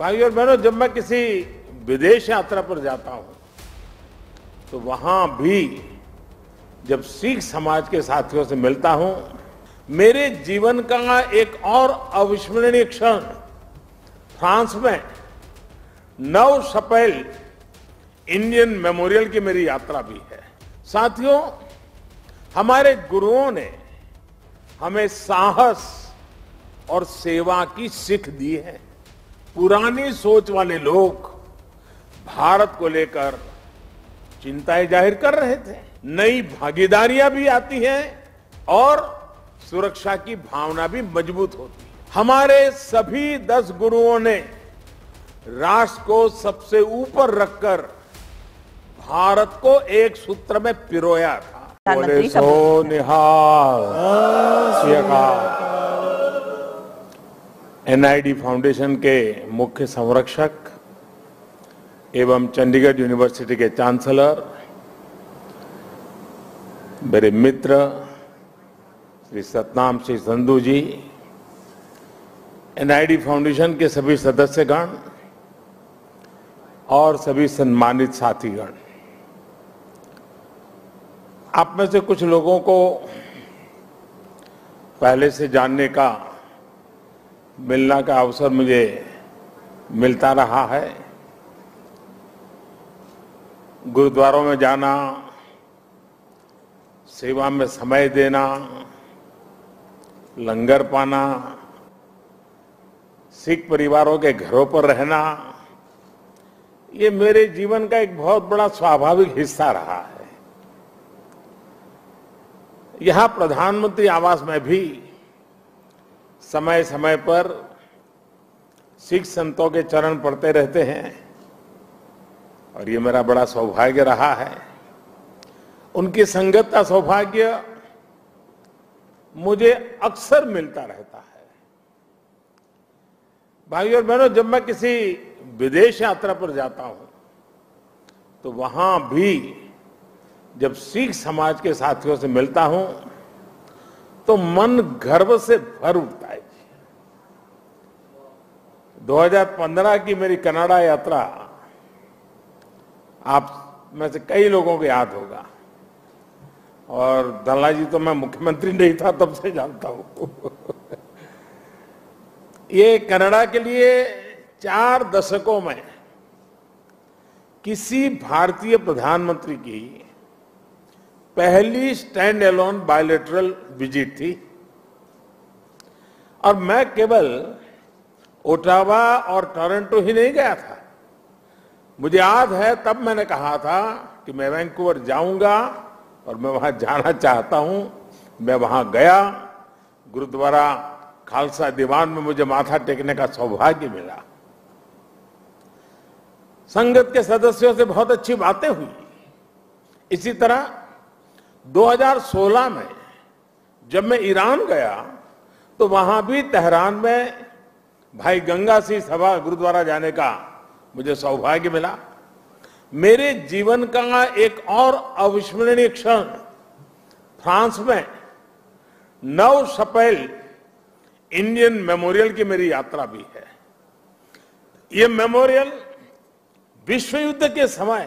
भाइयों और बहनों, जब मैं किसी विदेश यात्रा पर जाता हूं तो वहां भी जब सिख समाज के साथियों से मिलता हूं, मेरे जीवन का एक और अविस्मरणीय क्षण फ्रांस में 9 अप्रैल इंडियन मेमोरियल की मेरी यात्रा भी है। साथियों, हमारे गुरुओं ने हमें साहस और सेवा की सीख दी है। पुरानी सोच वाले लोग भारत को लेकर चिंताएं जाहिर कर रहे थे। नई भागीदारियां भी आती हैं और सुरक्षा की भावना भी मजबूत होती है। हमारे सभी 10 गुरुओं ने राष्ट्र को सबसे ऊपर रखकर भारत को एक सूत्र में पिरोया था। बोले सो निहाल। एनआईडी फाउंडेशन के मुख्य संरक्षक एवं चंडीगढ़ यूनिवर्सिटी के चांसलर, मेरे मित्र श्री सतनाम सिंह संधू जी, एनआईडी फाउंडेशन के सभी सदस्यगण और सभी सम्मानित साथीगण, आप में से कुछ लोगों को पहले से जानने का, मिलना का अवसर मुझे मिलता रहा है। गुरुद्वारों में जाना, सेवा में समय देना, लंगर पाना, सिख परिवारों के घरों पर रहना, ये मेरे जीवन का एक बहुत बड़ा स्वाभाविक हिस्सा रहा है। यहां प्रधानमंत्री आवास में भी समय समय पर सिख संतों के चरण पड़ते रहते हैं और ये मेरा बड़ा सौभाग्य रहा है। उनकी संगत का सौभाग्य मुझे अक्सर मिलता रहता है। भाइयों और बहनों, जब मैं किसी विदेश यात्रा पर जाता हूं तो वहां भी जब सिख समाज के साथियों से मिलता हूं तो मन गर्व से भर उठता है। 2015 की मेरी कनाडा यात्रा आप में से कई लोगों को याद होगा और दल्ला जी तो मैं मुख्यमंत्री नहीं था तब से जानता हूं। ये कनाडा के लिए 4 दशकों में किसी भारतीय प्रधानमंत्री की पहली स्टैंड एलोन बायलैटरल विजिट थी और मैं केवल ओटावा और टोरंटो ही नहीं गया था। मुझे याद है तब मैंने कहा था कि मैं वैंकूवर जाऊंगा और मैं वहां जाना चाहता हूं। मैं वहां गया, गुरुद्वारा खालसा दीवान में मुझे माथा टेकने का सौभाग्य मिला। संगत के सदस्यों से बहुत अच्छी बातें हुई। इसी तरह 2016 में जब मैं ईरान गया तो वहां भी तेहरान में भाई गंगा सिंह सभा गुरुद्वारा जाने का मुझे सौभाग्य मिला। मेरे जीवन का एक और अविस्मरणीय क्षण फ्रांस में 9 अप्रैल इंडियन मेमोरियल की मेरी यात्रा भी है। ये मेमोरियल विश्व युद्ध के समय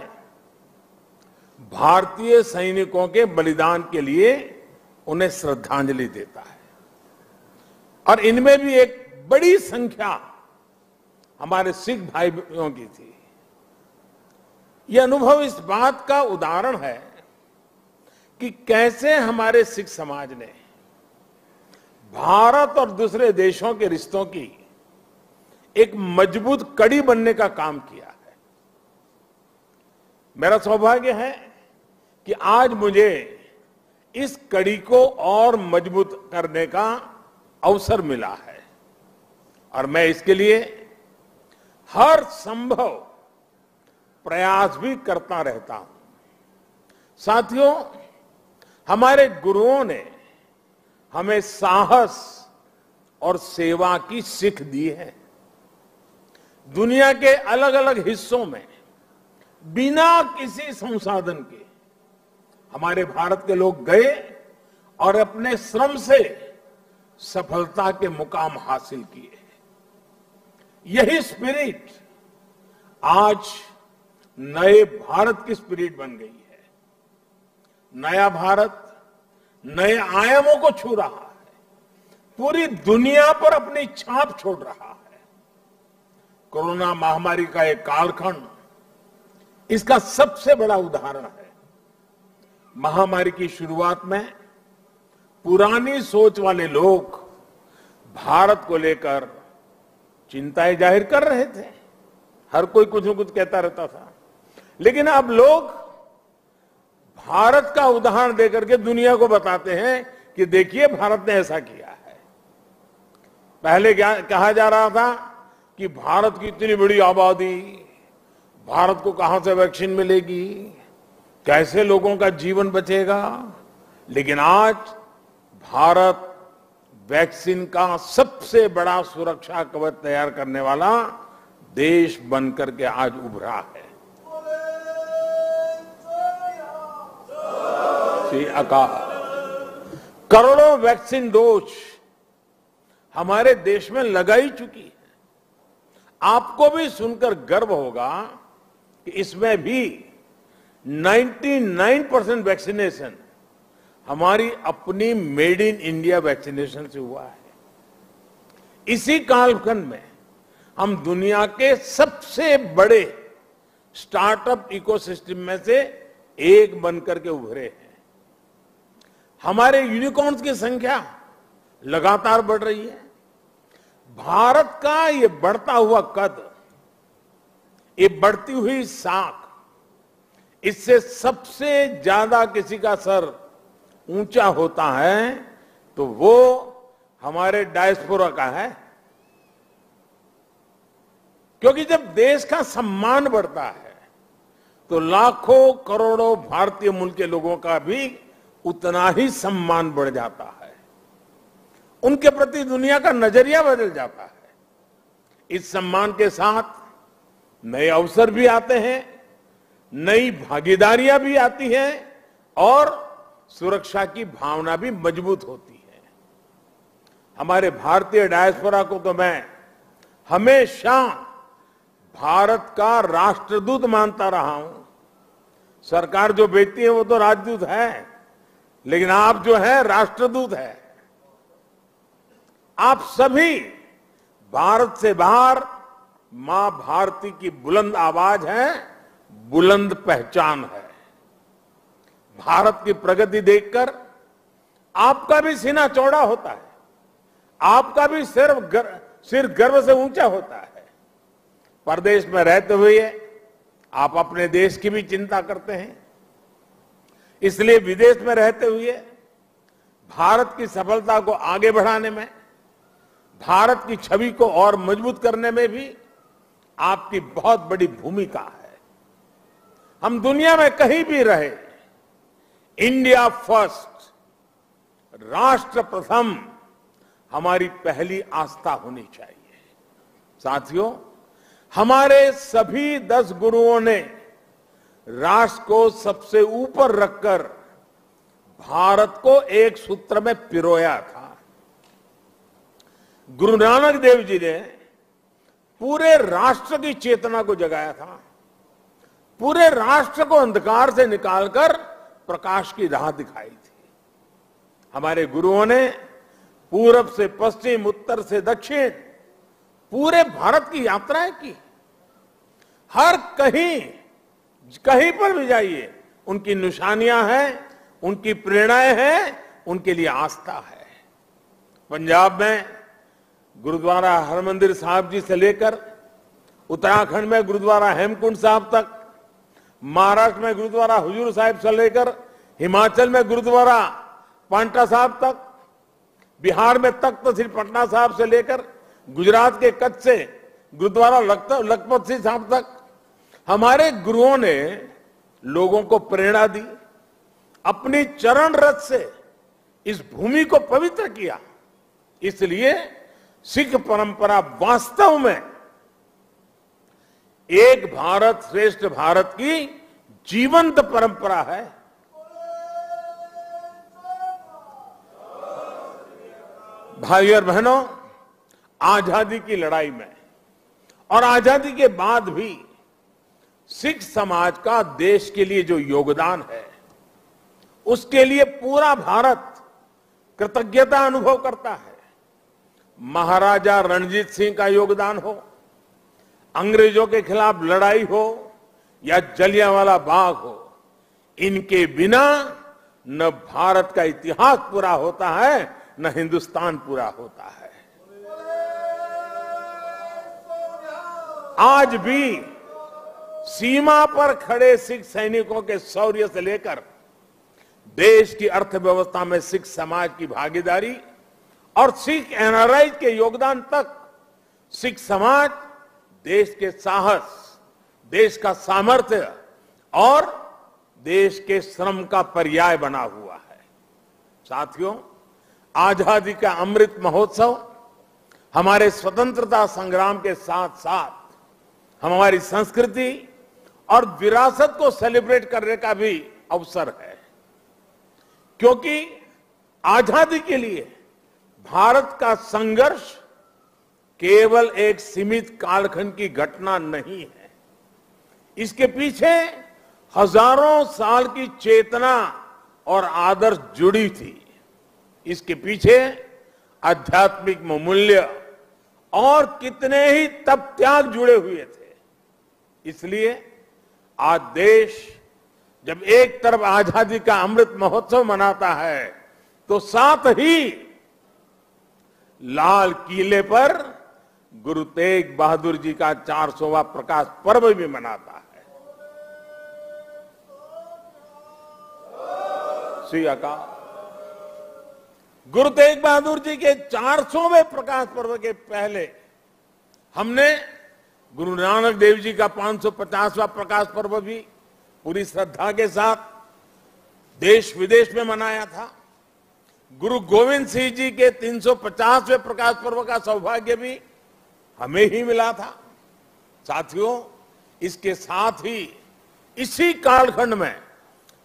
भारतीय सैनिकों के बलिदान के लिए उन्हें श्रद्धांजलि देता है और इनमें भी एक बड़ी संख्या हमारे सिख भाइयों की थी। यह अनुभव इस बात का उदाहरण है कि कैसे हमारे सिख समाज ने भारत और दूसरे देशों के रिश्तों की एक मजबूत कड़ी बनने का काम किया है। मेरा सौभाग्य है कि आज मुझे इस कड़ी को और मजबूत करने का अवसर मिला है और मैं इसके लिए हर संभव प्रयास भी करता रहता हूं। साथियों, हमारे गुरुओं ने हमें साहस और सेवा की सीख दी है। दुनिया के अलग अलग हिस्सों में बिना किसी संसाधन के हमारे भारत के लोग गए और अपने श्रम से सफलता के मुकाम हासिल किए। यही स्पिरिट आज नए भारत की स्पिरिट बन गई है। नया भारत नए आयामों को छू रहा है, पूरी दुनिया पर अपनी छाप छोड़ रहा है। कोरोना महामारी का एक कालखंड इसका सबसे बड़ा उदाहरण है। महामारी की शुरुआत में पुरानी सोच वाले लोग भारत को लेकर चिंताएं जाहिर कर रहे थे। हर कोई कुछ न कुछ कहता रहता था, लेकिन अब लोग भारत का उदाहरण देकर के दुनिया को बताते हैं कि देखिए भारत ने ऐसा किया है। पहले क्या कहा जा रहा था कि भारत की इतनी बड़ी आबादी, भारत को कहां से वैक्सीन मिलेगी, कैसे लोगों का जीवन बचेगा। लेकिन आज भारत वैक्सीन का सबसे बड़ा सुरक्षा कवच तैयार करने वाला देश बनकर के आज उभरा है। श्री अकाल करोड़ों वैक्सीन डोज हमारे देश में लगाई चुकी है। आपको भी सुनकर गर्व होगा कि इसमें भी 99% वैक्सीनेशन हमारी अपनी मेड इन इंडिया वैक्सीनेशन से हुआ है। इसी कालखंड में हम दुनिया के सबसे बड़े स्टार्टअप इकोसिस्टम में से एक बनकर के उभरे हैं। हमारे यूनिकॉर्न्स की संख्या लगातार बढ़ रही है। भारत का ये बढ़ता हुआ कद, ये बढ़ती हुई साख, इससे सबसे ज्यादा किसी का सर ऊंचा होता है तो वो हमारे डायस्पोरा का है। क्योंकि जब देश का सम्मान बढ़ता है तो लाखों करोड़ों भारतीय मूल के लोगों का भी उतना ही सम्मान बढ़ जाता है। उनके प्रति दुनिया का नजरिया बदल जाता है। इस सम्मान के साथ नए अवसर भी आते हैं, नई भागीदारियां भी आती हैं और सुरक्षा की भावना भी मजबूत होती है। हमारे भारतीय डायस्पोरा को तो मैं हमेशा भारत का राष्ट्रदूत मानता रहा हूं। सरकार जो भेजती है वो तो राजदूत है, लेकिन आप जो है राष्ट्रदूत है। आप सभी भारत से बाहर मां भारती की बुलंद आवाज है, बुलंद पहचान है। भारत की प्रगति देखकर आपका भी सीना चौड़ा होता है, आपका भी सिर गर्व से ऊंचा होता है। परदेश में रहते हुए आप अपने देश की भी चिंता करते हैं, इसलिए विदेश में रहते हुए भारत की सफलता को आगे बढ़ाने में, भारत की छवि को और मजबूत करने में भी आपकी बहुत बड़ी भूमिका है। हम दुनिया में कहीं भी रहे, इंडिया फर्स्ट, राष्ट्र प्रथम हमारी पहली आस्था होनी चाहिए। साथियों, हमारे सभी 10 गुरुओं ने राष्ट्र को सबसे ऊपर रखकर भारत को एक सूत्र में पिरोया था। गुरु नानक देव जी ने पूरे राष्ट्र की चेतना को जगाया था, पूरे राष्ट्र को अंधकार से निकालकर प्रकाश की राह दिखाई थी। हमारे गुरुओं ने पूरब से पश्चिम, उत्तर से दक्षिण पूरे भारत की यात्राएं की। हर कहीं पर भी जाइए उनकी निशानियां हैं, उनकी प्रेरणाएं हैं, उनके लिए आस्था है। पंजाब में गुरुद्वारा हरमंदिर साहिब जी से लेकर उत्तराखंड में गुरुद्वारा हेमकुंड साहिब तक, महाराष्ट्र में गुरुद्वारा हुजूर साहिब से लेकर हिमाचल में गुरुद्वारा पांटा साहिब तक, बिहार में तख्त श्री पटना साहिब से लेकर गुजरात के कच्छ से गुरुद्वारा लखपत सिंह साहिब तक हमारे गुरुओं ने लोगों को प्रेरणा दी, अपनी चरण रथ से इस भूमि को पवित्र किया। इसलिए सिख परंपरा वास्तव में एक भारत श्रेष्ठ भारत की जीवंत परंपरा है। भाई और बहनों, आजादी की लड़ाई में और आजादी के बाद भी सिख समाज का देश के लिए जो योगदान है, उसके लिए पूरा भारत कृतज्ञता अनुभव करता है। महाराजा रणजीत सिंह का योगदान हो, अंग्रेजों के खिलाफ लड़ाई हो या जलियांवाला बाग हो, इनके बिना न भारत का इतिहास पूरा होता है, न हिंदुस्तान पूरा होता है। आज भी सीमा पर खड़े सिख सैनिकों के शौर्य से लेकर देश की अर्थव्यवस्था में सिख समाज की भागीदारी और सिख एनआरआई के योगदान तक, सिख समाज देश के साहस, देश का सामर्थ्य और देश के श्रम का पर्याय बना हुआ है। साथियों, आजादी का अमृत महोत्सव हमारे स्वतंत्रता संग्राम के साथ साथ हमारी संस्कृति और विरासत को सेलिब्रेट करने का भी अवसर है, क्योंकि आजादी के लिए भारत का संघर्ष केवल एक सीमित कालखंड की घटना नहीं है। इसके पीछे हजारों साल की चेतना और आदर्श जुड़ी थी। इसके पीछे आध्यात्मिक मूल्य और कितने ही तप त्याग जुड़े हुए थे। इसलिए आज देश जब एक तरफ आजादी का अमृत महोत्सव मनाता है, तो साथ ही लाल किले पर गुरु तेग बहादुर जी का 400वां प्रकाश पर्व भी मनाता है। श्री अकाल। गुरु तेग बहादुर जी के 400वें प्रकाश पर्व के पहले हमने गुरु नानक देव जी का 550वां प्रकाश पर्व भी पूरी श्रद्धा के साथ देश विदेश में मनाया था। गुरु गोविंद सिंह जी के 350वें प्रकाश पर्व का सौभाग्य भी हमें ही मिला था। साथियों, इसके साथ ही इसी कालखंड में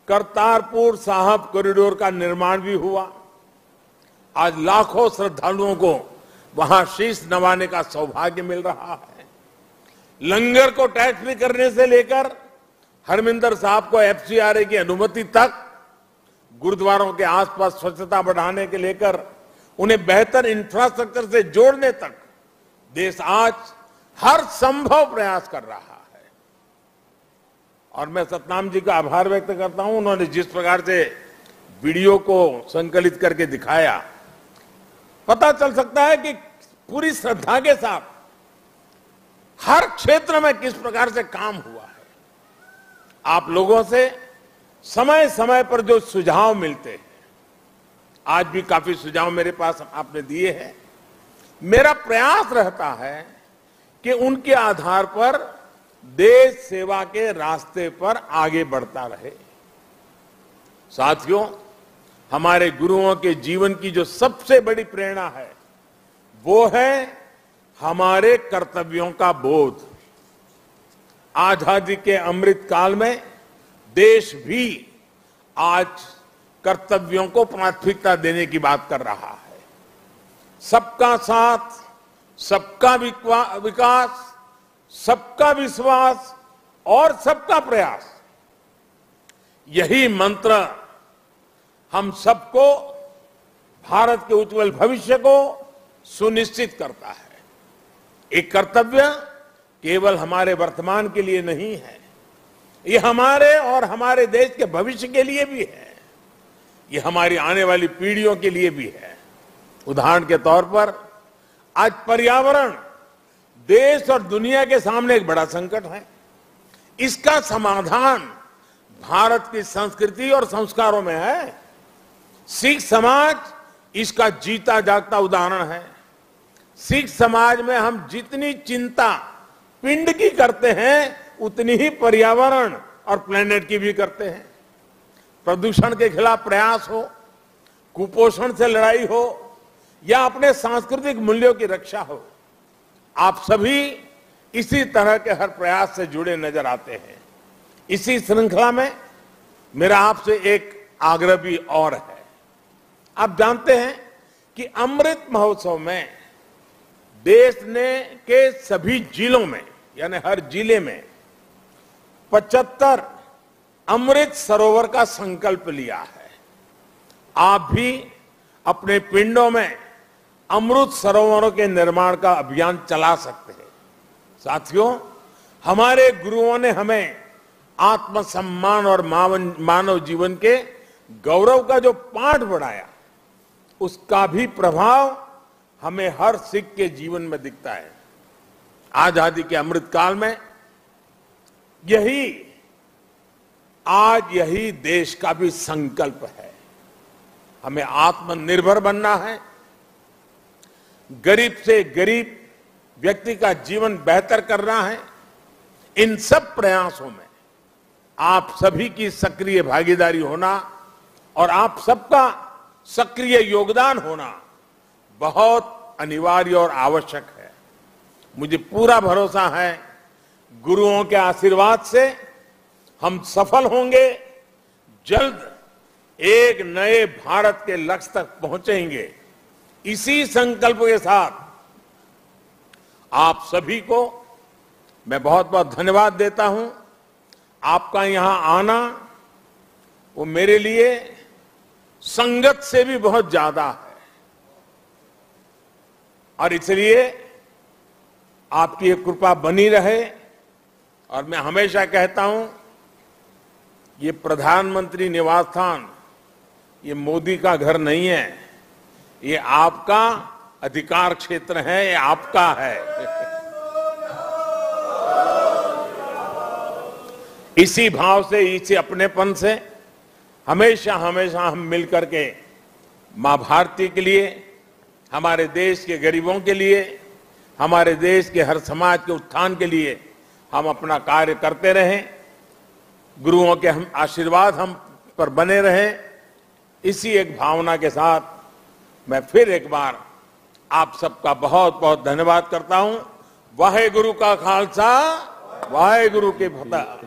करतारपुर साहिब कॉरिडोर का निर्माण भी हुआ। आज लाखों श्रद्धालुओं को वहां शीश नवाने का सौभाग्य मिल रहा है। लंगर को टैक्स फ्री करने से लेकर हरमिंदर साहब को एफसीआरए की अनुमति तक, गुरुद्वारों के आसपास स्वच्छता बढ़ाने के लेकर उन्हें बेहतर इंफ्रास्ट्रक्चर से जोड़ने तक देश आज हर संभव प्रयास कर रहा है। और मैं सतनाम जी का आभार व्यक्त करता हूं। उन्होंने जिस प्रकार से वीडियो को संकलित करके दिखाया, पता चल सकता है कि पूरी श्रद्धा के साथ हर क्षेत्र में किस प्रकार से काम हुआ है। आप लोगों से समय समय पर जो सुझाव मिलते हैं, आज भी काफी सुझाव मेरे पास आपने दिए हैं। मेरा प्रयास रहता है कि उनके आधार पर देश सेवा के रास्ते पर आगे बढ़ता रहे। साथियों, हमारे गुरुओं के जीवन की जो सबसे बड़ी प्रेरणा है, वो है हमारे कर्तव्यों का बोध। आजादी के अमृत काल में देश भी आज कर्तव्यों को प्राथमिकता देने की बात कर रहा है। सबका साथ, सबका विकास, सबका विश्वास और सबका प्रयास, यही मंत्र हम सबको भारत के उज्जवल भविष्य को सुनिश्चित करता है। एक कर्तव्य केवल हमारे वर्तमान के लिए नहीं है, ये हमारे और हमारे देश के भविष्य के लिए भी है, ये हमारी आने वाली पीढ़ियों के लिए भी है। उदाहरण के तौर पर आज पर्यावरण देश और दुनिया के सामने एक बड़ा संकट है। इसका समाधान भारत की संस्कृति और संस्कारों में है। सिख समाज इसका जीता जागता उदाहरण है। सिख समाज में हम जितनी चिंता पिंड की करते हैं, उतनी ही पर्यावरण और प्लेनेट की भी करते हैं। प्रदूषण के खिलाफ प्रयास हो, कुपोषण से लड़ाई हो या अपने सांस्कृतिक मूल्यों की रक्षा हो, आप सभी इसी तरह के हर प्रयास से जुड़े नजर आते हैं। इसी श्रृंखला में मेरा आपसे एक आग्रह भी और है। आप जानते हैं कि अमृत महोत्सव में देश ने के सभी जिलों में यानी हर जिले में 75 अमृत सरोवर का संकल्प लिया है। आप भी अपने पिंडों में अमृत सरोवरों के निर्माण का अभियान चला सकते हैं। साथियों, हमारे गुरुओं ने हमें आत्मसम्मान और मानव जीवन के गौरव का जो पाठ पढ़ाया, उसका भी प्रभाव हमें हर सिख के जीवन में दिखता है। आजादी के अमृत काल में यही देश का भी संकल्प है। हमें आत्मनिर्भर बनना है। गरीब से गरीब व्यक्ति का जीवन बेहतर करना है। इन सब प्रयासों में आप सभी की सक्रिय भागीदारी होना और आप सबका सक्रिय योगदान होना बहुत अनिवार्य और आवश्यक है। मुझे पूरा भरोसा है, गुरुओं के आशीर्वाद से हम सफल होंगे, जल्द एक नए भारत के लक्ष्य तक पहुंचेंगे। इसी संकल्प के साथ आप सभी को मैं बहुत बहुत धन्यवाद देता हूं। आपका यहां आना वो मेरे लिए संगत से भी बहुत ज्यादा है और इसलिए आपकी ये कृपा बनी रहे। और मैं हमेशा कहता हूं, ये प्रधानमंत्री निवास स्थान ये मोदी का घर नहीं है, ये आपका अधिकार क्षेत्र है, ये आपका है। इसी भाव से, इसी अपनेपन से हमेशा हमेशा हम मिलकर के मां भारती के लिए, हमारे देश के गरीबों के लिए, हमारे देश के हर समाज के उत्थान के लिए हम अपना कार्य करते रहें। गुरुओं के हम आशीर्वाद हम पर बने रहें। इसी एक भावना के साथ मैं फिर एक बार आप सबका बहुत बहुत धन्यवाद करता हूं। वाहे गुरु का खालसा, वाहे गुरु की फतेह।